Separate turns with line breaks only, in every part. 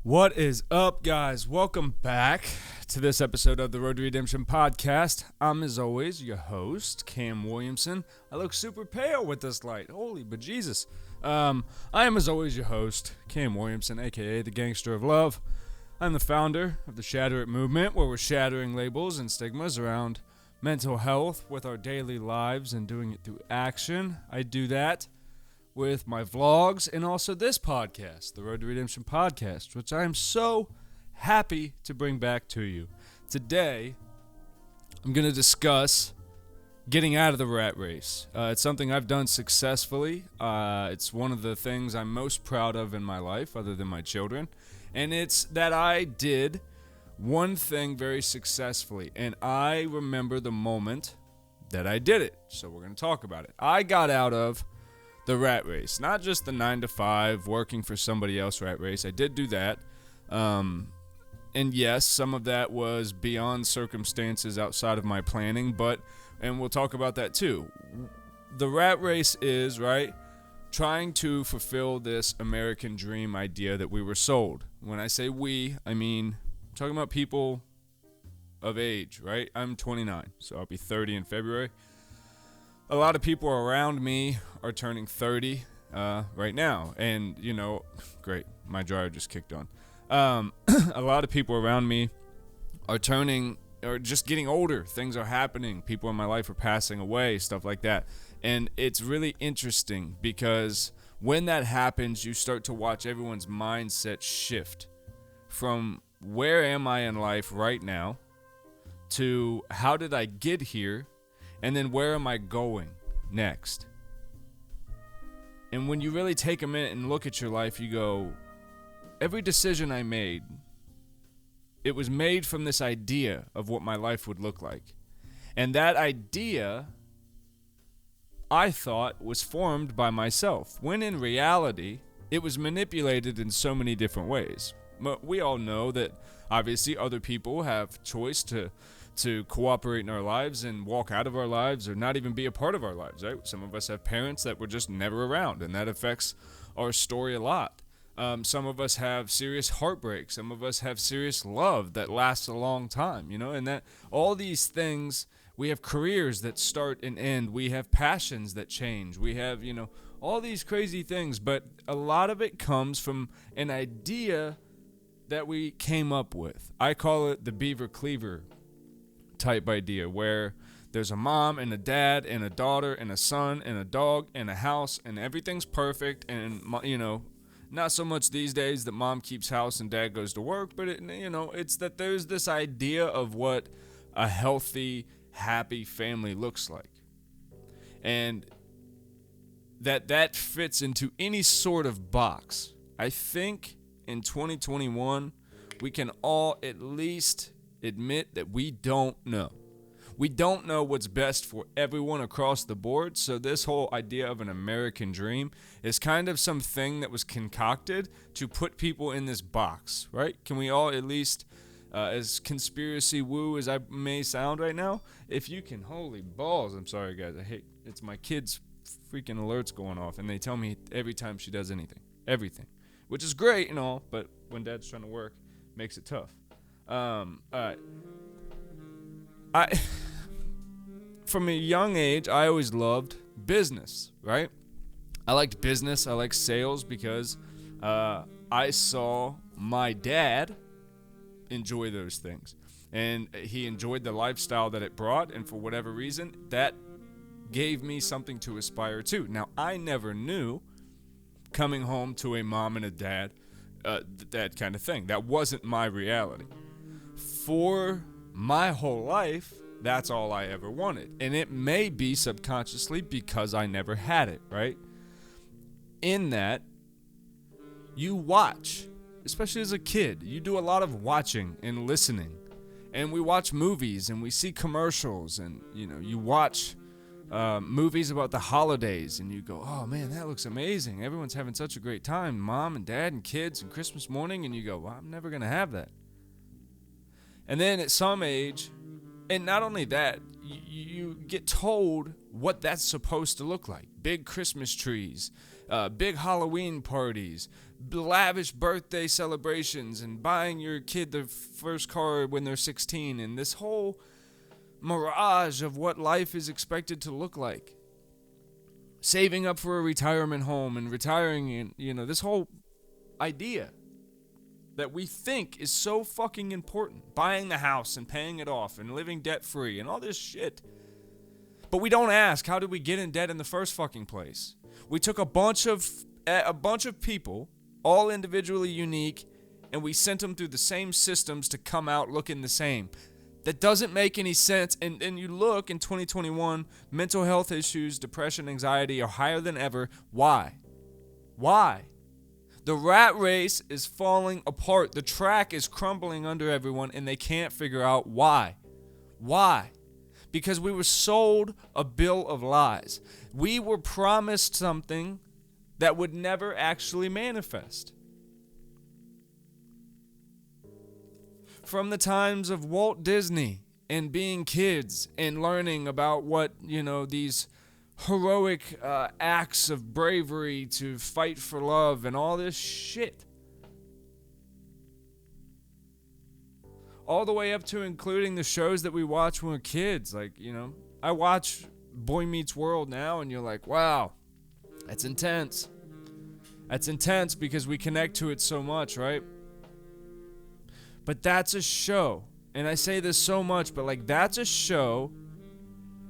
What is up, guys? Welcome back to this episode of the Road to Redemption podcast. I'm, as always, your host, Cam Williamson. I look super pale with this light. Holy bejesus. I am, as always, your host, Cam Williamson, a.k.a. the Gangster of Love. I'm the founder of the Shatter movement, where we're shattering labels and stigmas around mental health with our daily lives and doing it through action. I do that with my vlogs and also this podcast, the Road to Redemption podcast, which I am so happy to bring back to you. Today, I'm going to discuss getting out of the rat race. It's something I've done successfully. It's one of the things I'm most proud of in my life, other than my children. And it's that I did one thing very successfully. And I remember the moment that I did it. So we're going to talk about it. I got out of the rat race, not just the 9-to-5 working for somebody else rat race. I did do that. And yes, some of that was beyond circumstances outside of my planning, and we'll talk about that too. The rat race is, right, trying to fulfill this American dream idea that we were sold. When I say we, I mean, I'm talking about people of age, right? I'm 29, so I'll be 30 in February. A lot of people around me are turning 30 right now. And, great, my dryer just kicked on. A lot of people around me are just getting older. Things are happening. People in my life are passing away, stuff like that. And it's really interesting because when that happens, you start to watch everyone's mindset shift from where am I in life right now to how did I get here? And then where am I going next? And when you really take a minute and look at your life, you go, every decision I made, it was made from this idea of what my life would look like. And that idea, I thought, was formed by myself, when in reality, it was manipulated in so many different ways. But we all know that, obviously, other people have choice to cooperate in our lives and walk out of our lives or not even be a part of our lives, right? Some of us have parents that were just never around, and that affects our story a lot. Some of us have serious heartbreak. Some of us have serious love that lasts a long time, and that all these things, we have careers that start and end. We have passions that change. We have, all these crazy things, but a lot of it comes from an idea that we came up with. I call it the beaver cleaver type idea, where there's a mom and a dad and a daughter and a son and a dog and a house and everything's perfect, and not so much these days that mom keeps house and dad goes to work, but it's that there's this idea of what a healthy, happy family looks like, and that fits into any sort of box. I think in 2021 we can all at least admit that we don't know. We don't know what's best for everyone across the board, so this whole idea of an American dream is kind of something that was concocted to put people in this box, right? Can we all at least, as conspiracy woo as I may sound right now, if you can, holy balls, I'm sorry guys, it's my kids' freaking alerts going off, and they tell me every time she does everything, which is great and all, but when dad's trying to work, makes it tough. From a young age, I always loved business, right? I liked business, I liked sales because I saw my dad enjoy those things. And he enjoyed the lifestyle that it brought, and for whatever reason, that gave me something to aspire to. Now, I never knew coming home to a mom and a dad, that kind of thing. That wasn't my reality. For my whole life, that's all I ever wanted. And it may be subconsciously because I never had it, right? In that, you watch, especially as a kid, you do a lot of watching and listening. And we watch movies and we see commercials, and you watch movies about the holidays, and you go, oh man, that looks amazing. Everyone's having such a great time, mom and dad and kids and Christmas morning, and you go, well, I'm never going to have that. And then at some age, and not only that, you get told what that's supposed to look like. Big Christmas trees, big Halloween parties, lavish birthday celebrations, and buying your kid the first car when they're 16, and this whole mirage of what life is expected to look like. Saving up for a retirement home and retiring, and this whole idea that we think is so fucking important. Buying the house and paying it off and living debt-free and all this shit. But we don't ask, how did we get in debt in the first fucking place? We took a bunch of people, all individually unique, and we sent them through the same systems to come out looking the same. That doesn't make any sense. And you look in 2021, mental health issues, depression, anxiety are higher than ever. Why? The rat race is falling apart. The track is crumbling under everyone, and they can't figure out why. Why? Because we were sold a bill of lies. We were promised something that would never actually manifest. From the times of Walt Disney and being kids and learning about what, these heroic acts of bravery to fight for love and all this shit. All the way up to including the shows that we watch when we're kids. I watch Boy Meets World now, and you're like, wow, that's intense. That's intense because we connect to it so much, right? But that's a show. And I say this so much, but that's a show,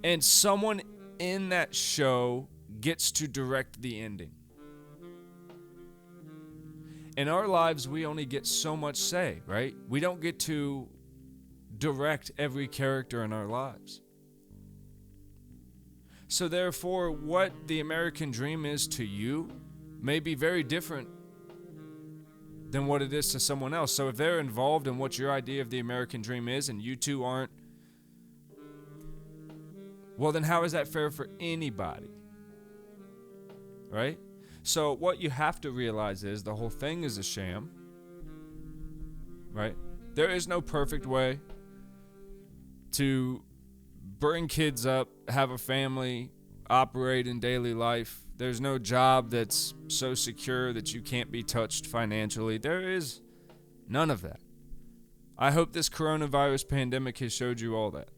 and someone in that show gets to direct the ending. In our lives, we only get so much say, right? We don't get to direct every character in our lives. So therefore, what the American dream is to you may be very different than what it is to someone else. So if they're involved in what your idea of the American dream is and you two aren't, well, then how is that fair for anybody? Right? So what you have to realize is the whole thing is a sham. Right? There is no perfect way to bring kids up, have a family, operate in daily life. There's no job that's so secure that you can't be touched financially. There is none of that. I hope this coronavirus pandemic has showed you all that.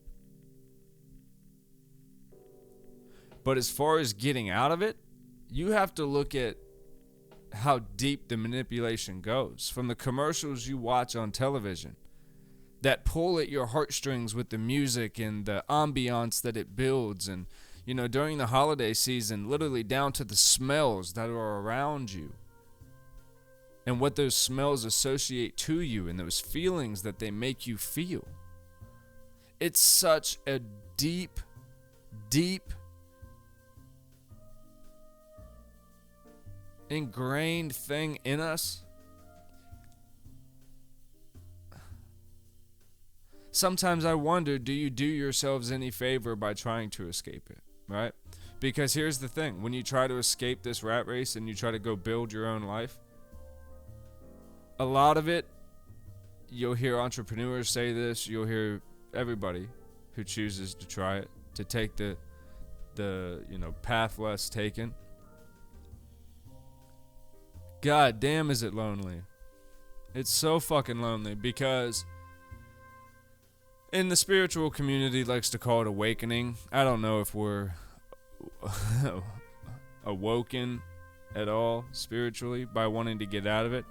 But as far as getting out of it, you have to look at how deep the manipulation goes. From the commercials you watch on television that pull at your heartstrings with the music and the ambiance that it builds, and during the holiday season, literally down to the smells that are around you and what those smells associate to you and those feelings that they make you feel. It's such a deep ingrained thing in us. Sometimes I wonder, do you do yourselves any favor by trying to escape it, right? Because here's the thing. When you try to escape this rat race and you try to go build your own life, a lot of it, you'll hear entrepreneurs say this, you'll hear everybody who chooses to try it, to take the path less taken. God damn, is it lonely. It's so fucking lonely because in the spiritual community likes to call it awakening. I don't know if we're awoken at all spiritually by wanting to get out of it.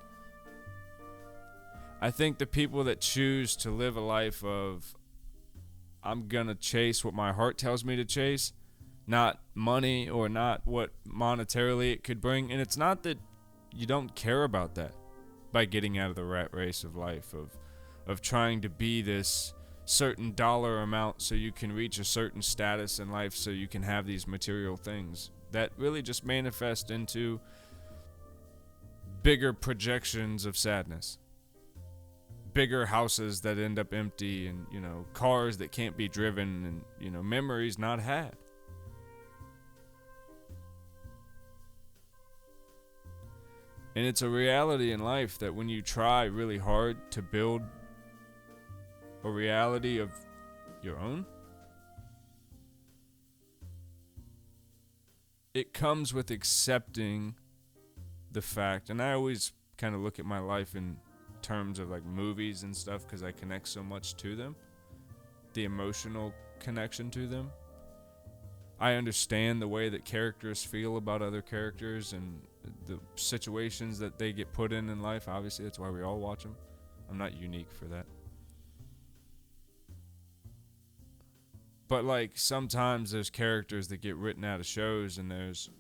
I think the people that choose to live a life of I'm gonna chase what my heart tells me to chase, not money or not what monetarily it could bring, and it's not that you don't care about that by getting out of the rat race of life, of trying to be this certain dollar amount so you can reach a certain status in life so you can have these material things that really just manifest into bigger projections of sadness, bigger houses that end up empty, and cars that can't be driven, and memories not had. And it's a reality in life that when you try really hard to build a reality of your own, it comes with accepting the fact, and I always kind of look at my life in terms of like movies and stuff because I connect so much to them, the emotional connection to them. I understand the way that characters feel about other characters and the situations that they get put in life. Obviously, that's why we all watch them. I'm not unique for that. But like sometimes there's characters that get written out of shows, and there's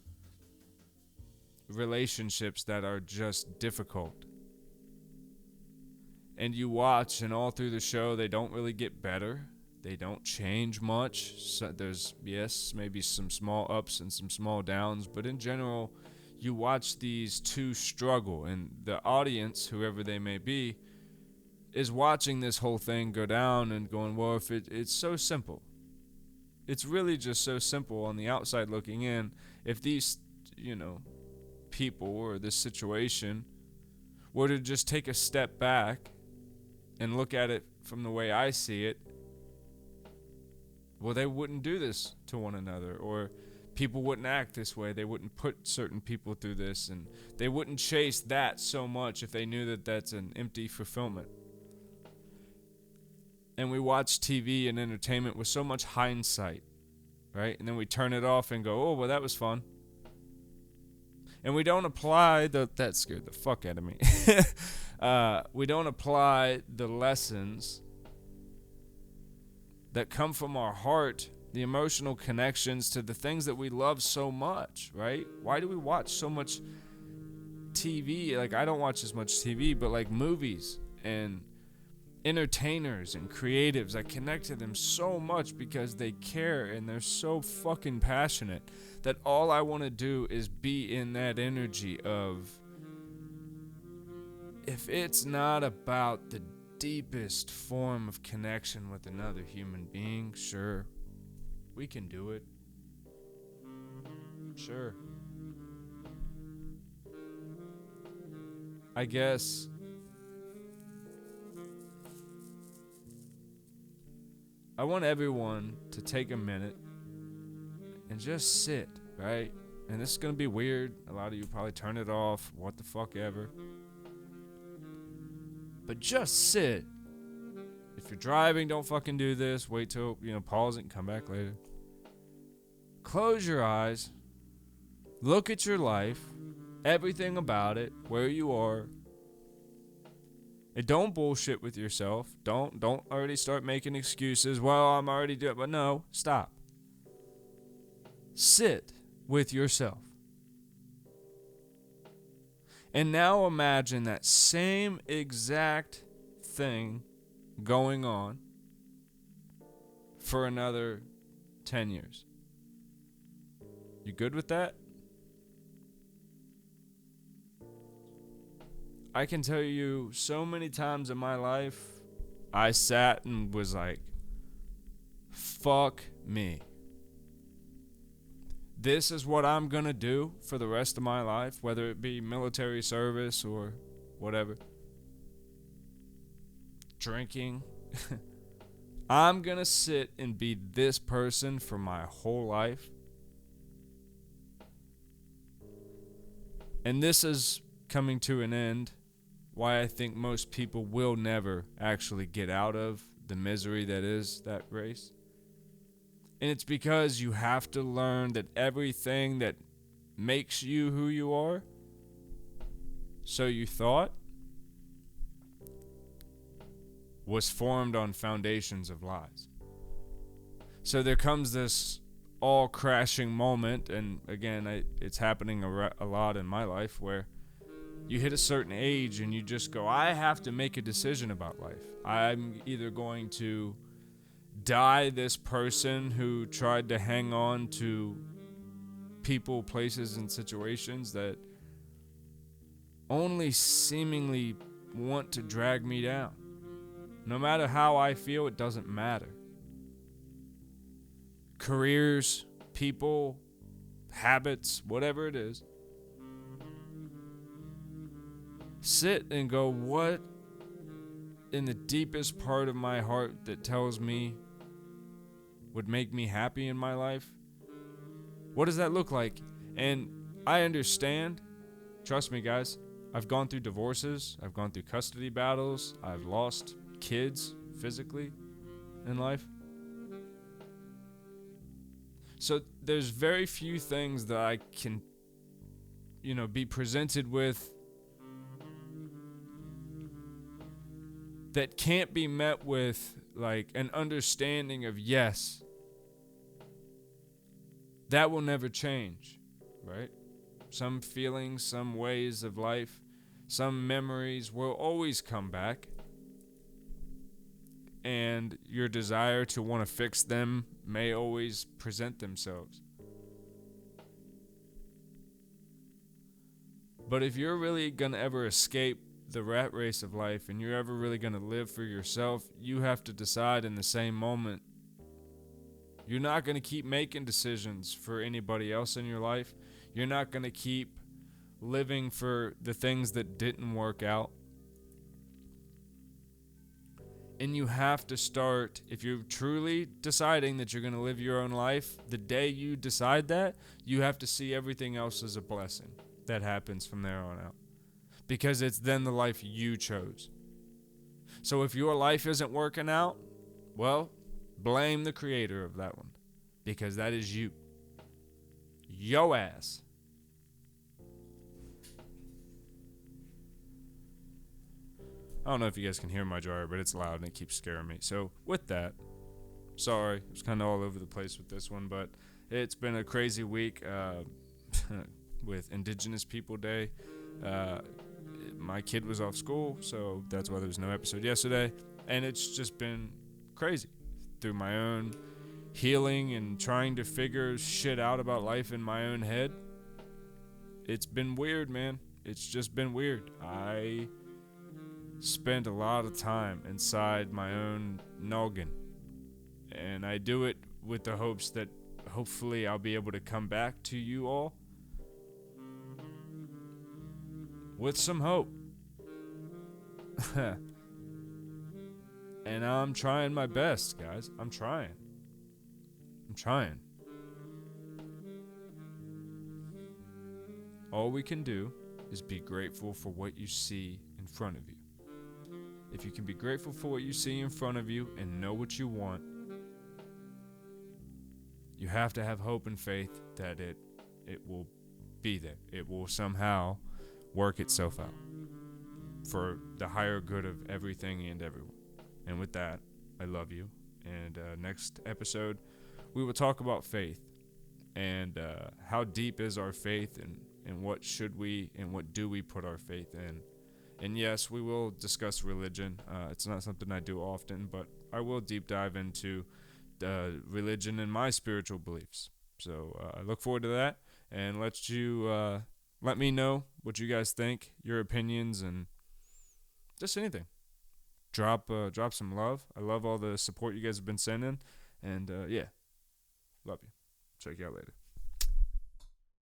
relationships that are just difficult. And you watch, and all through the show, they don't really get better. They don't change much. So there's, yes, maybe some small ups and some small downs, but in general, you watch these two struggle, and the audience, whoever they may be, is watching this whole thing go down and going, well, if it's so simple. It's really just so simple on the outside looking in. If these, people or this situation were to just take a step back and look at it from the way I see it, well, they wouldn't do this to one another, or people wouldn't act this way. They wouldn't put certain people through this, and they wouldn't chase that so much if they knew that that's an empty fulfillment. And we watch TV and entertainment with so much hindsight, right? And then we turn it off and go, oh, well, that was fun. And we don't apply that scared the fuck out of me. We don't apply the lessons that come from our heart, the emotional connections to the things that we love so much, right? Why do we watch so much TV? Like, I don't watch as much TV, but like movies and entertainers and creatives, I connect to them so much because they care and they're so fucking passionate that all I want to do is be in that energy of, if it's not about the deepest form of connection with another human being, sure, we can do it. Sure. I guess I want everyone to take a minute and just sit, right? And this is going to be weird. A lot of you probably turn it off, what the fuck ever. But just sit. If you're driving, don't fucking do this. Wait till, pause it and come back later. Close your eyes. Look at your life. Everything about it. Where you are. And don't bullshit with yourself. Don't already start making excuses. Well, I'm already doing it. But no, stop. Sit with yourself. And now imagine that same exact thing going on for another 10 years. You good with that? I can tell you so many times in my life, I sat and was like, fuck me. This is what I'm going to do for the rest of my life, whether it be military service or whatever. Drinking. I'm going to sit and be this person for my whole life. And this is coming to an end, why I think most people will never actually get out of the misery that is that race. And it's because you have to learn that everything that makes you who you are, so you thought, was formed on foundations of lies. So there comes this all crashing moment, and again, it's happening a lot in my life, where you hit a certain age and you just go, I have to make a decision about life. I'm either going to die this person who tried to hang on to people, places, and situations that only seemingly want to drag me down. No matter how I feel, it doesn't matter. Careers, people, habits, whatever it is. Sit and go, what in the deepest part of my heart that tells me would make me happy in my life? What does that look like? And I understand. Trust me, guys. I've gone through divorces. I've gone through custody battles. I've lost kids physically in life. So there's very few things that I can, be presented with that can't be met with like an understanding of, yes, that will never change, right? Some feelings, some ways of life, some memories will always come back. And your desire to want to fix them may always present themselves. But if you're really going to ever escape the rat race of life and you're ever really going to live for yourself, you have to decide in the same moment. You're not going to keep making decisions for anybody else in your life. You're not going to keep living for the things that didn't work out. And you have to start, if you're truly deciding that you're going to live your own life, the day you decide that, you have to see everything else as a blessing that happens from there on out. Because it's then the life you chose. So if your life isn't working out, well, blame the creator of that one. Because that is you. Yo ass. I don't know if you guys can hear my dryer, but it's loud and it keeps scaring me. So with that, sorry, it was kind of all over the place with this one, but it's been a crazy week with Indigenous People Day. My kid was off school, so that's why there was no episode yesterday. And it's just been crazy through my own healing and trying to figure shit out about life in my own head. It's been weird, man. It's just been weird. I spend a lot of time inside my own noggin, and I do it with the hopes that hopefully I'll be able to come back to you all with some hope. And I'm trying my best, guys. I'm trying. All we can do is be grateful for what you see in front of you. If you can be grateful for what you see in front of you and know what you want, you have to have hope and faith that it will be there. It will somehow work itself out for the higher good of everything and everyone. And with that, I love you. And next episode, we will talk about faith and how deep is our faith, and what should we and what do we put our faith in. And yes, we will discuss religion. It's not something I do often, but I will deep dive into religion and my spiritual beliefs. So I look forward to that, and let me know what you guys think, your opinions, and just anything. Drop some love. I love all the support you guys have been sending, and yeah, love you. Check you out later.